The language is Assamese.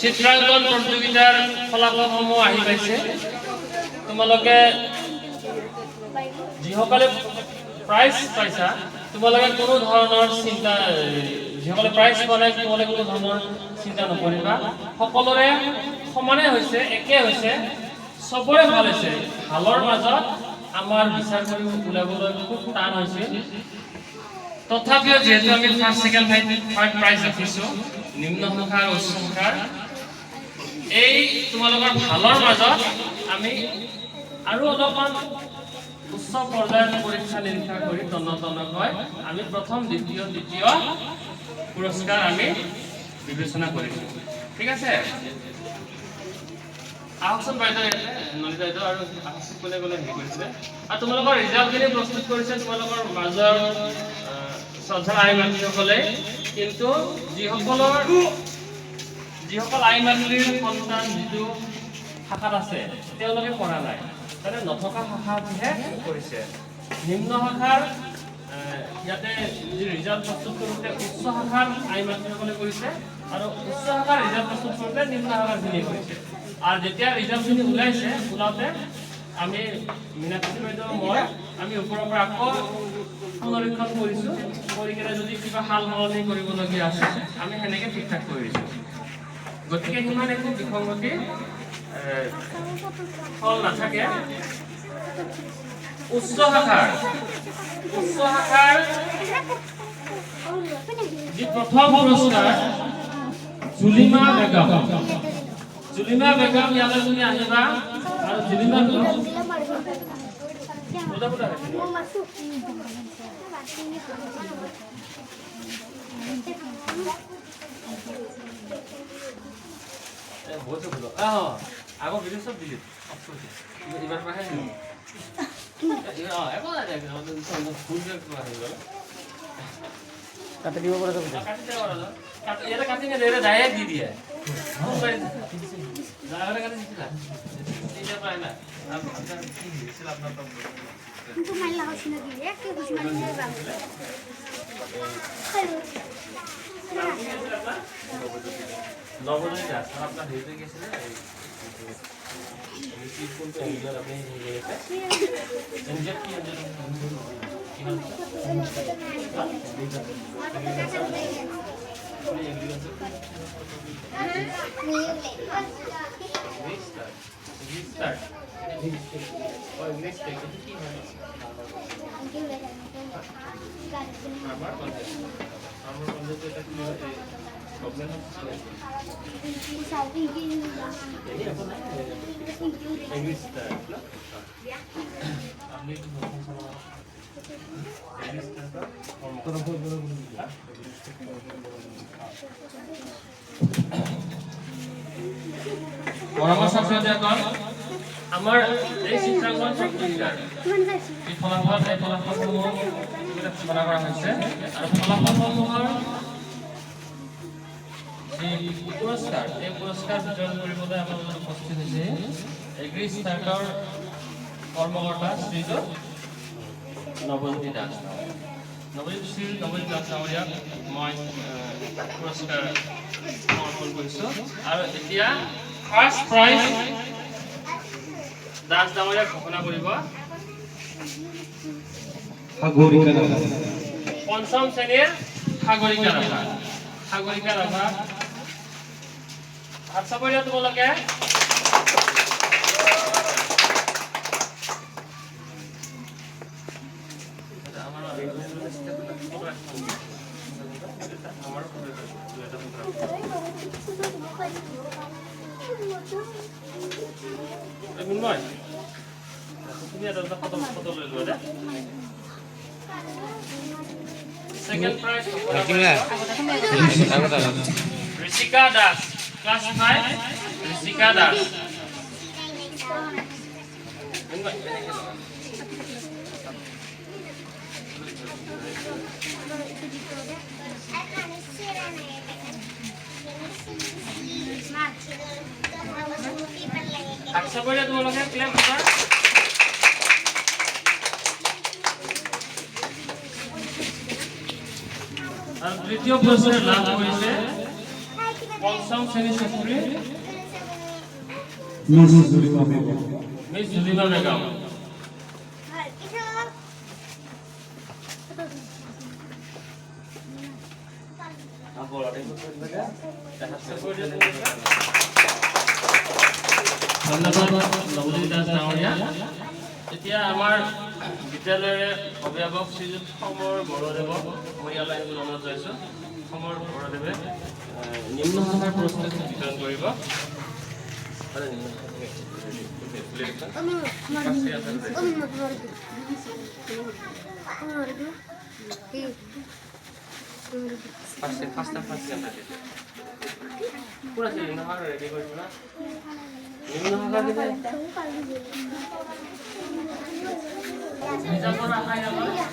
চিত্ৰাঙ্কন প্ৰতিযোগিতাৰ ফলাফলসমূহ আহি পাইছে। তোমালোকে যিসকলে প্ৰাইজ পাইছা তোমালোকে কোনো ধৰণৰ চিন্তা যিসকলে প্ৰাইজ পালে তোমালোকে কোনো ধৰণৰ চিন্তা নকৰিবা। সকলোৰে সমানে হৈছে, একে হৈছে, সবৰে ভাল হৈছে। ভালৰ মাজত আমাৰ বিচাৰ কৰি ওলাবলৈ খুব টান হৈছে। তথাপিও যেহেতু আমি ফাৰ্ষ্ট সেকেন্ড থাৰ্ড প্ৰাইজ ৰাখিছো নিম্ন শাখাৰ উচ্চ শাখাৰ, এই তোমালোকৰ ভালৰ মাজত আমি আৰু অলপমান উচ্চ পৰ্যায়ৰ পৰীক্ষা নিৰীক্ষা কৰি তন্নতন্নকৈ আমি প্ৰথম দ্বিতীয় তৃতীয় পুৰস্কাৰ আমি বিবেচনা কৰিছো। ঠিক আছে, আহকচোন বাইদেউ, নলিতা বাইদেউ আৰু কোনে কোনে হেৰি কৰিছে আৰু তোমালোকৰ ৰিজাল্টখিনি প্ৰস্তুত কৰিছে তোমালোকৰ মাজৰ শ্ৰদ্ধাৰ আই মাতৃসকলে। কিন্তু যিসকল আই মাতৃৰ সন্তান যিটো শাখাত আছে তেওঁলোকে কৰা নাই, মানে নথকা শাখাতহে কৰিছে। নিম্ন শাখাৰ ইয়াতে যি ৰিজাল্ট প্ৰস্তুত কৰোঁতে উচ্চ শাখাৰ আই মাতৃসকলে কৰিছে আৰু উচ্চ শাখাৰ ৰিজাল্ট প্ৰস্তুত কৰোঁতে নিম্ন শাখাৰখিনিয়ে কৰিছে। আৰু যেতিয়া ৰিজাল্টখিনি ওলাইছে, ওলাওঁতে আমি মীনাক্ষী বাইদেউ মই আমি ওপৰৰ পৰা আকৌ পুনৰীক্ষণ কৰিছোঁ, কৰি কিনে যদি কিবা সাল সলনি কৰিবলগীয়া আছে আমি সেনেকৈ ঠিক ঠাক কৰি দিছোঁ। গতিকে সিমান একো বিসংগতি ফল নাথাকে। উচ্চ শাখাৰ যি প্ৰথম পুৰস্কাৰ জুলিমা বেগম ইয়ালৈ তুমি আহিবা আৰু জুলিমা আগৰ ভিডিঅ' চব দিলি এইবাৰ পৰাহে কাটি দিব পৰা যাব, কাটি নিদিয়ে ডাইৰেক্ট দি দিয়ে। নবদীত আপনাৰ হেঁটে গেছিলে আমাৰ এই চিত্ৰাঙ্কন প্ৰক্ৰিয়াৰ এই ফলাফলসমূহ ঘোষণা কৰা হয়েছে আৰ ফলাফলসমূহৰ এই পুৰস্কাৰ বিতৰণ কৰিবলৈ আমাৰ লগত উপস্থিত হৈছে এগ্ৰি ষ্টাৰ্টৰ কৰ্মকৰ্তা শ্ৰীযুত নৱজ্যোতি দাস। নৱজ্যোতি দাস ডাঙৰীয়াক মই পুৰস্কাৰ সমৰ্পণ কৰিছোঁ। আৰু এতিয়া ফাৰ্ষ্ট প্ৰাইজ দাস ডাঙৰীয়াক ঘোষণা কৰিব পঞ্চম শ্ৰেণীৰ সাগৰিকা ৰাভা। হাত চাপৰি দিয়া তোমালোকে। Second prize Rishika Das, class 5, Rishika Das. Aksa boleh tu kalau kan claim apa? আৰু তৃতীয় পুৰস্কাৰ লাভ কৰিছে পঞ্চম শ্ৰেণীৰ ছাত্ৰী মিস জুলিমা বেগম। মিস জুলিমা বেগম। ধন্যবাদ নৱজিৎ দাস ডাঙৰীয়া। এতিয়া আমাৰ বিদ্যালয়ৰে অভিভাৱক শ্ৰীযুত সমৰ বৰদেৱক মই ইয়ালৈ আহিবলৈ অনুৰোধ জনাইছোঁ। সমৰ বৰদেৱে নিম্ন শাখাৰ পুৰস্কাৰ বিতৰণ কৰিব। নিম্ন শাখা